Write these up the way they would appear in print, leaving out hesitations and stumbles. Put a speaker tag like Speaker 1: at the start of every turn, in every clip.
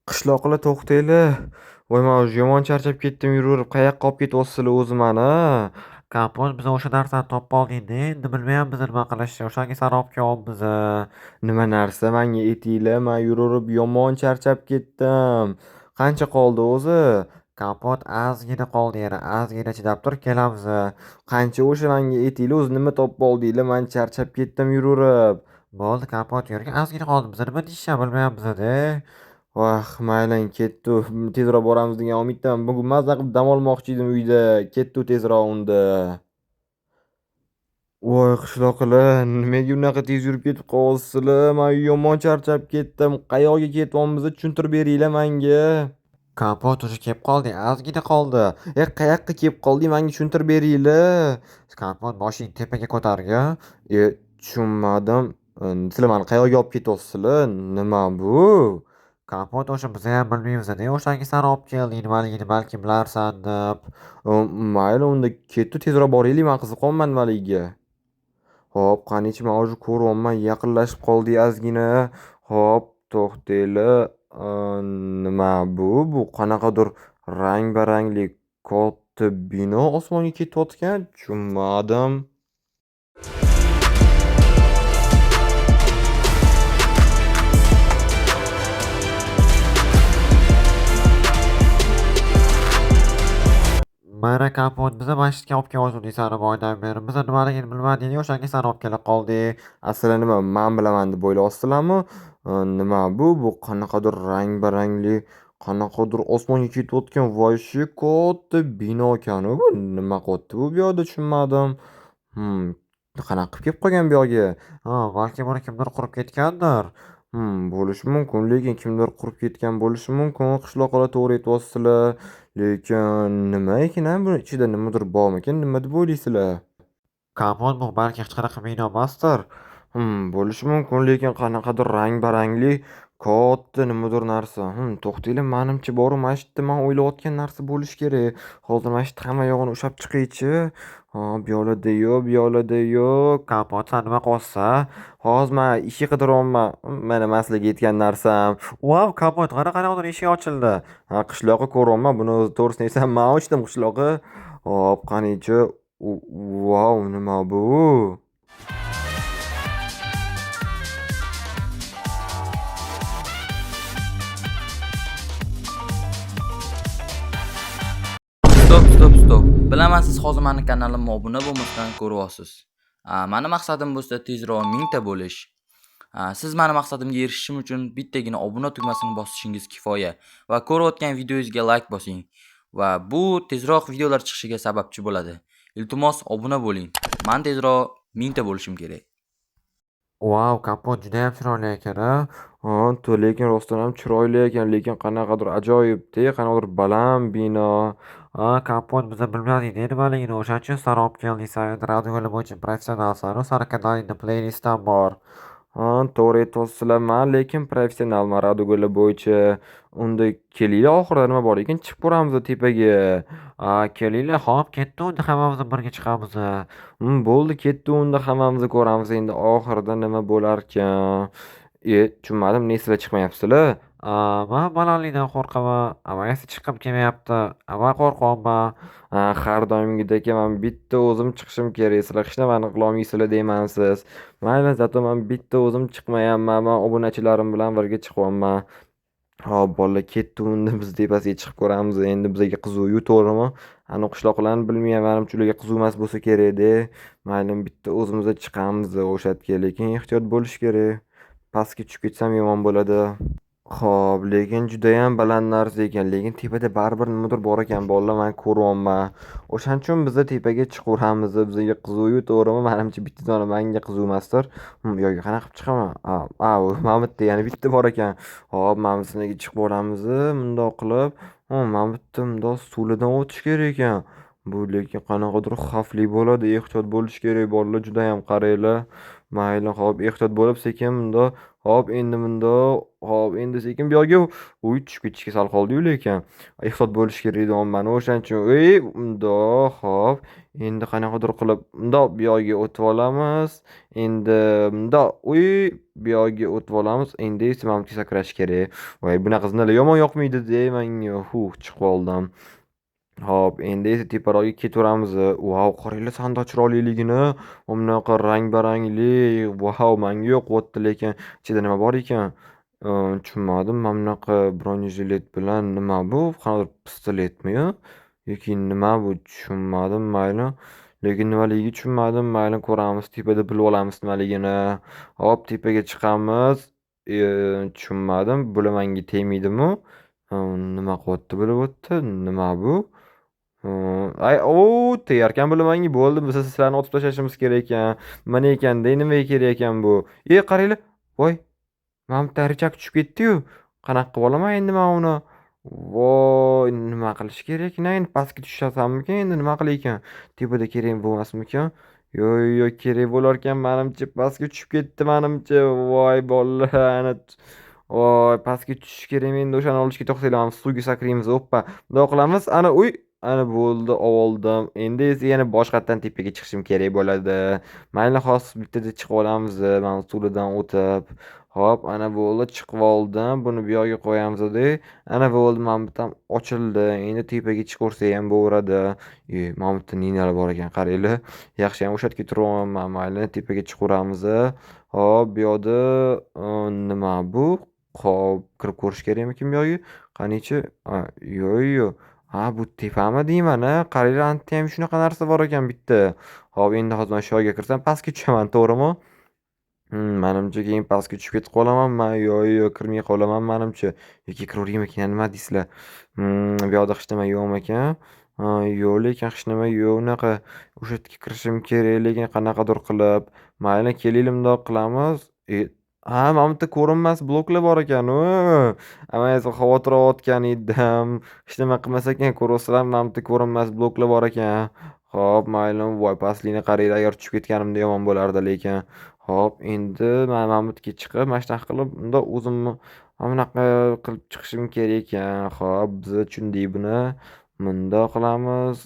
Speaker 1: Qishloqlar to'xtanglar. Voy, men уже yomon charchab ketdim yuraverib. Qayoqqa olib ketyapsizlar o'zi mani?
Speaker 2: Kompot biz o'sha narsani topib oldik endi bilmayapmiz nima qilishni. O'shanga sari olib kelyapmiz.
Speaker 1: Nima narsa menga aytinglar, men yuraverib yomon charchab ketdim. Qancha qoldi o'zi?
Speaker 2: Kompot ozgina qoldi yana. Ozgina chidab tur, kelamiz.
Speaker 1: Qancha o'sha menga aytinglar, o'zi nima topib oldinglar? Men charchab ketdim yuraverib.
Speaker 2: Bo'ldi, kompot yurgin. Ozgina qoldi. Biz nima deyishni bilmayapmiz-da.
Speaker 1: Voh, mayling ketdi. Tezroq boramiz degan umiddaman. Bugun maza qilib dam olmoqchi edim uyda. Ketdi tezroq unda. Voy qishloqilar, nimaga unaqa tez yurib ketib qolyapsizlar? Men yomon charchab ketdim. Qayoqqa ketyapmiz? Tushuntirib beringlar menga.
Speaker 2: Kompot уже kelib qoldi. Ozgina qoldi.
Speaker 1: Qayoqqa kelib qoldi? Menga tushuntirib beringlar.
Speaker 2: Kompot boshingni tepaga ko'targin.
Speaker 1: Tushunmadim. Sizlar meni qayoqqa olib ketyapsizlar? Nima bu?
Speaker 2: Kompot o'sha biz ham bilmaymiz-da. O'shanga sari olib keldik. Nimaligini balki bilarsan deb.
Speaker 1: Mayli, unda ketdi, tezroq boraylik. Men qiziq qolman nimaligiga. Hop, qanichi men hozir ko'ryapman, yaqinlashib qoldi ozgina. Hop, to'xtanglar. Nima bu? Bu qanaqadir rang-barangli katta bino osmonga ketayotgan. Tushunmadim.
Speaker 2: Mana kompot biza masjidga olib kelyapti sani boydan beri. Biz nimaligini bilmadik. O'shanga sani olib kelib qoldik.
Speaker 1: Aslida nima, men bilaman deb o'ylayapsizlarmi? Nima bu? Bu qanaqadir rang-barangli, qanaqadir osmonga ketayotgan voy katta bino ekan bu. Nima qilyapti bu yoqda tushunmadim. Qanaqa qilib kelib qolgan bu yoqqa?
Speaker 2: Balki buni kimdir qurib ketgandir.
Speaker 1: Bo'lishi mumkin, lekin kimdir qurib ketgan bo'lishi mumkin. Qishloqlar to'g'ri aytyapsizlar. Lekin nima ekan, buni ichida nimadir bormikan? Nima deb o'ylaysizlar?
Speaker 2: Kompot bu balki hech qanaqa bino emasdir.
Speaker 1: Bo'lishi mumkin, lekin qanaqadir rang-barangli katta nimadir narsa. To'xtanglar, menimcha boru masjidda men o'ylayotgan narsa bo'lishi kerak. Hozir masjid hamma yog'ini ushlab chiqaychi. Bu yoqda yo'q, bu yoqda yo'q.
Speaker 2: Kompot san nima qilyapsan?
Speaker 1: Hozir men ishi qidiryapman. Mana men sizlarga aytgan narsam.
Speaker 2: Wow, kompot qanaqadir eshik ochildi.
Speaker 1: Qishloqqa ko'ryapman. Buni o'zi to'g'risini aytsam, men ochdim qishloqqa. Hop, qanichi. Vau, nima bu?
Speaker 3: Stop. Bilaman siz hozir meni kanalimga obuna bo'lmasdan ko'ryapsiz. Meni maqsadim bo'lsa tezroq 1000 ta bo'lish. Siz meni maqsadimga erishishim uchun bittagina obuna tugmasini bosishingiz kifoya va ko'rayotgan videoyingizga like bosing va bu tezroq videolar chiqishiga sababchi bo'ladi. Iltimos obuna bo'ling. Men tezroq 1000 ta bo'lishim kerak.
Speaker 2: Wow, kompot juda ham chiroyli ekan-a.
Speaker 1: Lekin rostdan ham chiroyli ekan, lekin qanaqadir ajoyib-da, qanaqadir baland bino.
Speaker 2: Kompot biza bilmadik nimaligini. O'shaning uchun sani olib keldik. San radiolar bo'yicha professionalsan. Sani kanalingda playlistam bor.
Speaker 1: To'g'ri aytyapsizlar, men lekin professionalman radiolar bo'yicha. Unda kelinglar, oxirida nima bor ekan, chiqib ko'ramiz tepaga.
Speaker 2: Kelinglar, hop, ketdi unda hammamiz birga chiqamiz.
Speaker 1: Bo'ldi, ketdi unda hammamiz ko'ramiz endi oxirida nima bo'larkan. Tushunmadim, nesizlar chiqmayapsizlar?
Speaker 2: Men balandlikdan qo'rqaman. Esi chiqib kelmayapti. Men qo'rqyapman.
Speaker 1: Har doimgidek men bitta o'zim chiqishim kerak. Sizlar hech nimani qilolmaysizlar deymansiz. Mayli, zato men bitta o'zim chiqmayapman. Men obunachilarim bilan birga chiqyapman. Hop, bolalar ketdi unda, biz tepasiga chiqib ko'ramiz. Endi bizga qiziq-yu, to'g'rimi? Qishloqlarni bilmayman, menimcha ularga qiziq emas bo'lsa kerak-da. Mayli, bitta o'zimiz chiqamiz o'sha yerga, lekin ehtiyot bo'lish kerak. Pastga tushib ketsam yomon bo'ladi. Xo'p, lekin judayam baland narsa ekan, lekin tepada baribir nimadir bor ekan, bolalar, men ko'ryapman. O'shaning uchun biz tepaga chiqaveramiz. Bizga qiziq-yu, to'g'rimi? Menimcha bitta dona menga qiziq emasdir. Yo'q, qanaqa qilib chiqaman? Mana bitta, yana bitta bor ekan. Hop, mana bizga chiqib boramiz, bundoq qilib. Mana bitta bundoq suvidan o'tish kerak ekan. Bu lekin qanaqadir xavfli bo'ladi, ehtiyot bo'lish kerak. Bolalar judayam qaranglar. Mayli, hop, ehtiyot bo'lib sekin bundoq. Hop, endi bundoq. Hop, endi sekin bu yoqqa. Tushib ketishga sal qoldi-yu, lekin ehtiyot bo'lish kerak edi mana o'shaning uchun. Bundoq, hop. Endi qanaqadir qilib bundoq bu yoqqa o'tib olamiz. Endi bundoq, bu yoqqa o'tib olamiz. Endi esa mamutga sakrash kerak. Voy, bunaqa zinalar yomon yoqmaydi-da menga. Chiqib oldim. Hop, endi esa teparoqqa ketaveramiz. Vau, qaranglar sandiq chiroyliligini. Bunaqa rang-barangli. Vau, menga yoqyapti, lekin ichida nima bor ekan? Tushunmadim. Mana bunaqa bronyejilet bilan nima bu? Qanaqa pistoletmi yo? Yoki nima bu? Tushunmadim, mayli. Lekin nimaligini tushunmadim. Mayli, ko'ramiz, tepada bilib olamiz nimaligini. Hop, tepaga chiqamiz. Tushunmadim. Bular menga tegmaydimi? Nima qilyapti bo'lyapti? Nima bu? Tayyorkan bularmanga bo'ldi. Biz sizlarni otib tashlashimiz kerak ekan. Mana ekanda, nimaga kerak ekan bu? Qaranglar. Voy, mana bitta richak tushib ketdi-yu. Qanaqa qilib olaman endi men uni? Voy, nima qilish kerak? Endi pastga tushasammikan? Endi nima qilay ekan? Tepada kerak bo'lmasmikan? Yo'q, kerak bo'larkan menimcha. Pastga tushib ketdi menimcha. Voy, bolalar. Voy, pastga tushish kerak. Endi o'shani olishga to'xtaylik. Suvga sakraymiz. Hoppa. Bundoq qilamiz. Ana, ana bo'ldi, oldim. Endi esa yana boshqatdan tepaga chiqishim kerak bo'ladi. Mayli, hozir bittada chiqib olamiz. Mana suvdan o'tib. Hop, ana bo'ldi, chiqib oldim. Buni bu yoqqa qo'yamiz-da. Ana bo'ldi, mana bitam ochildi. Endi tepaga chiqaversa ham bo'laveradi. Mana bitta ninalar bor ekan, qaranglar. Yaxshiyam o'sha yerga turaman. Mayli, tepaga chiqaveramiz. Hop, bu yoqda nima bu? Hop, kirib ko'rish kerakmikin bu yoqqa? Qanichi? Yo'q. Bu tepami deyman-a? Qaranglar, anta ham shunaqa narsa bor ekan bitta. Hop, endi hozir mana shu yoqqa kirsam pastga tushaman, to'g'rimi? Menimcha keyin pastga tushib ketib qolamanmi? Yo'q, kirmay qolaman menimcha. Yoki kiraveraymikan, nima deysizlar? Bu yoqda hech nima yo'qmikan? Yo'q, lekin hech nima yo'q unaqa. O'sha yerga kirishim kerak, lekin qanaqadir qilib. Mayli, kelinglar bundoq qilamiz. Mana bu yerda ko'rinmas bloklar bor ekan-ku. Men esa xavotir olayotgan edim. Hech nima qilmas ekan, ko'rasizlar, mana bu yerda ko'rinmas bloklar bor ekan. Hop, mayli, voy, pastlikni qaranglar, agar tushib ketganimda yomon bo'lardi lekin. Hop, endi mana bu yerga chiqib, mana shunaqa qilib, unda o'zimni mana bunaqa qilib chiqishim kerak ekan. Hop, biz tushundik buni. Bundoq qilamiz.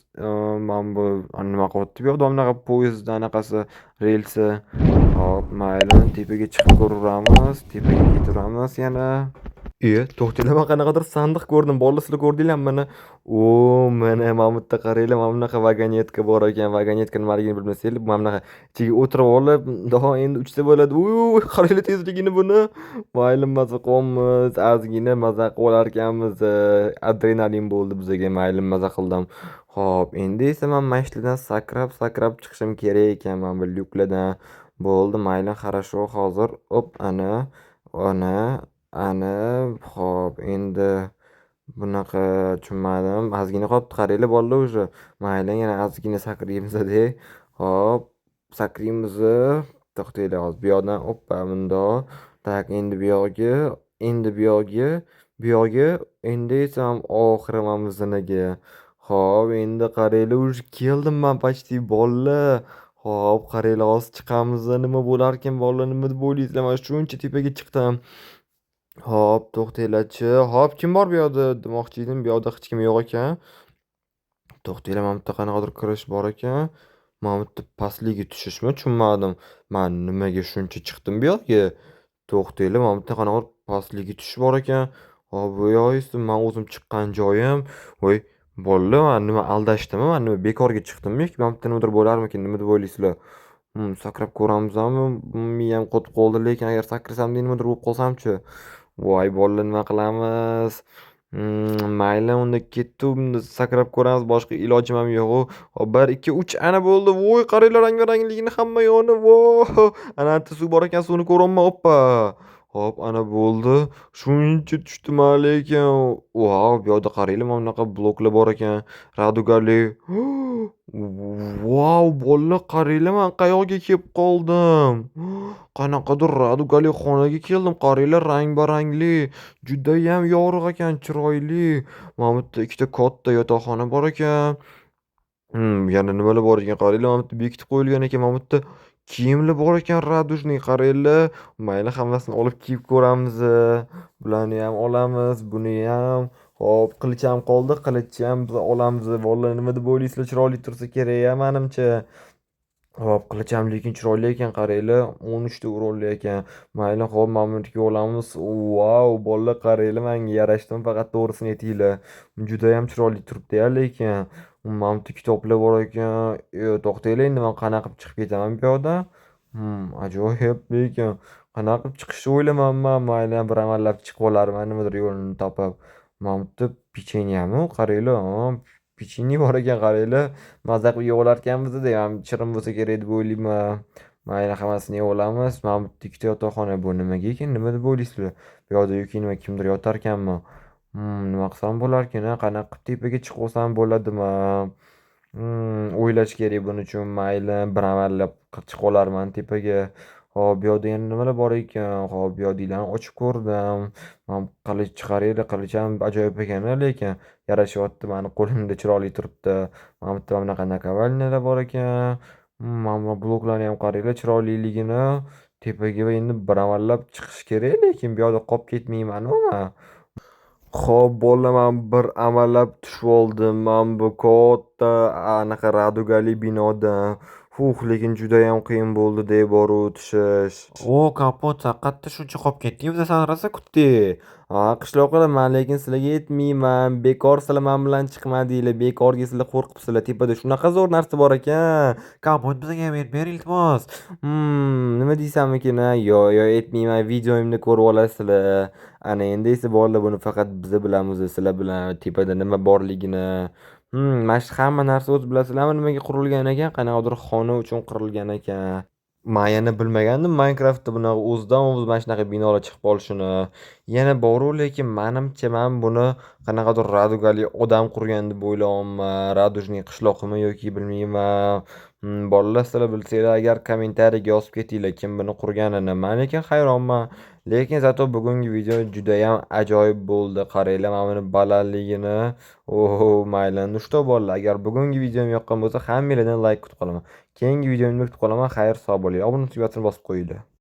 Speaker 1: Mana bu nima qilyapti bu yoqda? Bunaqa poyezd anaqasi, relsi. Hop, mayli, tepaga chiqib ko'raveramiz. Tepaga ketaveramiz yana. To'xtanglar, men qanaqadir sandiq ko'rdim. Bolalar, sizlar ko'rdinglarmi mana? Mana bu yerda qaranglar, mana bunaqa vagonetka bor ekan. Vagonetka nimaligini bilmasanglar, mana bunaqa ichiga o'tirib olib, mundoq endi uchsa bo'ladi. Qaranglar tezligini buni. Mayli, maza qilyapmiz. Ozgina maza qilib olarkanmiz. Adrenalin bo'ldi bizga. Mayli, maza qildim. Hop, endi esa men mana shulardan sakrab chiqishim kerak ekan, mana bu lyuklardan. Bo'ldi, mayli, хорошо. Hozir ana. Hop, endi bunaqa tushunmadim. Ozgina qolibdi, qaranglar bolalar уже. Mayli, yana ozgina sakraymiz-da. Hop, sakraymiz. To'xtanglar, hozir bu yoqdan hoppa bundoq. Tak, endi bu yoqga, endi esa oxiri mana biznikiga. Hop, endi qaranglar, уже keldim men почти bolalar. Hop, qaranglar, hozir chiqamiz. Nima bo'larkan bolalar, nima deb o'ylaysizlar? Men shuncha tepaga chiqdim. Hop, to'xtanglarchi. Hop, kim bor bu yoqda demoqchi edim. Bu yoqda hech kim yo'q ekan. To'xtanglar, mana bu yerda qanaqadir kirish bor ekan. Mana bu yerda pastligiga tushishmi? Tushunmadim. Men nimaga shuncha chiqdim bu yoqqa? To'xtanglar, mana bu yerda qanaqadir pastligiga tushish bor ekan. Hop, bu yoq esa men o'zim chiqqan joyim. Voy, bolalar, men nima aldashdimi? Men nima bekorga chiqdimmi? Yoki mana bu yerda nimadir bo'larmikin? Nima deb o'ylaysizlar? Sakrab ko'ramizmi? Miyam qotib qoldi, lekin agar sakrasamda nimadir bo'lib qolsamchi? Voy, bolalar, nima qilamiz? Mayli, unda ketdim, sakrab ko'ramiz. Boshqa ilojim ham yo'q. Hop, 1 2 3 ana bo'ldi. Voy, qaranglar, rang-barangligini hamma yo'qni. Vo! Ana yerda suv bor ekan, suvni ko'ryapman. Hoppa. Hop, ana bo'ldi. Shuncha tushdim lekin. Vau, bu yoqda qaranglar, mana bunaqa bloklar bor ekan. Radugali. Vau, bolalar, qaranglar, men qayoqqa kelib qoldim? Qanaqadir radugali xonaga keldim. Qaranglar, rang-barangli. Judayam yorug' ekan, chiroyli. Mana bu yerda ikkita katta yotoqxona bor ekan. Yana nimalar bor ekan? Qaranglar, mana bu yerda bekitib qo'yilgan ekan. Mana bu yerda kiyimlar bor ekan, radujniy, qaranglar. Mayli, hammasini olib kiyib ko'ramiz. Bularni ham olamiz, buni ham. Hop, qilich ham qoldi. Qilichni ham biz olamiz. Bolalar, nima deb o'ylaysizlar? Chiroyli tursa kerak-a, menimcha. Hop, qilicham lekin chiroyli ekan, qaranglar, 13 ta urolli ekan. Mayli, hop, mana buniki olamiz. Vau, bolalar qaranglar, menga yarashdimi? Faqat to'g'risini aytinglar. Judayam chiroyli turibdi-ya lekin. Mana bu kitoblar bor ekan. To'xtanglar, endi men qanaqa qilib chiqib ketaman bu yoqdan? Ajoyib lekin. Qanaqa qilib chiqishni o'ylamayapman. Mayli, bir amallab chiqib olarman, nimadir yo'lini topib. Mana bu yerda pechenyami? Qaranglar, pechenye bor ekan, qaranglar. Maza qilib yeb olarkanmiz-da, ham shirin bo'lsa kerak deb o'ylayman. Mayli, hammasini yeb olamiz. Mana bu yerda ikkita yotoqxona. Bu nimaga ekan? Nima deb o'ylaysizlar? Bu yoqda yoki nima kimdir yotarkanmi? Nima qilsam bo'larkan? Qanaqa qilib tepaga chiqib olsam bo'ladimi? O'ylash kerak buning uchun. Mayli, bir amallab chiqib olarman tepaga. Hop, bu yoqda yana nimalar bor ekan? Hop, bu yoqdagilarni ochib ko'rdim. Mana bu qilich qaranglar, qilich ham ajoyib ekan lekin yarashyapti, mani qo'limda chiroyli turibdi. Mana bu yerda mana bunaqa nakovalniyalar bor ekan. Mana bu bloklarni ham qaranglar chiroyliligini. Tepaga endi bir amallab chiqish kerak, lekin bu yoqda qolib ketmaymanmi man? Xo'p, bolalar, men bir amallab tushib oldim. Mana bu katta anaqa radugali binodan. Lekin judayam qiyin bo'ldi-da boruv tushish.
Speaker 2: Kapot, sen qayerda shuncha qolib ketding? Biza seni rosa kutdik.
Speaker 1: Qishloqlar, man lekin sizlarga aytmayman. Bekor sizlar men bilan chiqmadinglar. Bekorga sizlar qo'rqibsizlar. Tepada shunaqa zo'r narsa bor ekan.
Speaker 2: Kapot, bizga ham aytib ber, iltimos.
Speaker 1: Nima deysammikin? Yo'q, aytmayman. Videoyimni ko'rib olasizlar. Ana endi esa bolalar, buni faqat biz bilamiz, sizlar bilan tepada nima borligini. Mana shu hamma narsa o'zi bilasizlarmi nimaga qurilgan ekan? Qanaqadir xona uchun qurilgan ekan. Men yana bilmagandim Minecraftda bunaqa o'zidan o'zi mana shunaqa binolar chiqib qolishini. Yana boru, lekin menimcha men buni qanaqadir radugali odam qurgan deb o'ylayapman. Radujniy qishloqmi yoki bilmayman. Bolalar, sizlar bilsanglar agar kommentariyaga yozib ketinglar kim buni qurganini. Men lekin hayronman. Lekin zato bugungi video judayam ajoyib bo'ldi. Qaranglar mana buni balandligini. Mayli. Ну что, bolalar, agar bugungi videom yoqqan bo'lsa, hammanglardan like kutib qolaman. Keyingi videomda kutib qolaman. Xayr, sog' bo'linglar. Obuna tugmasini bosib qo'yinglar.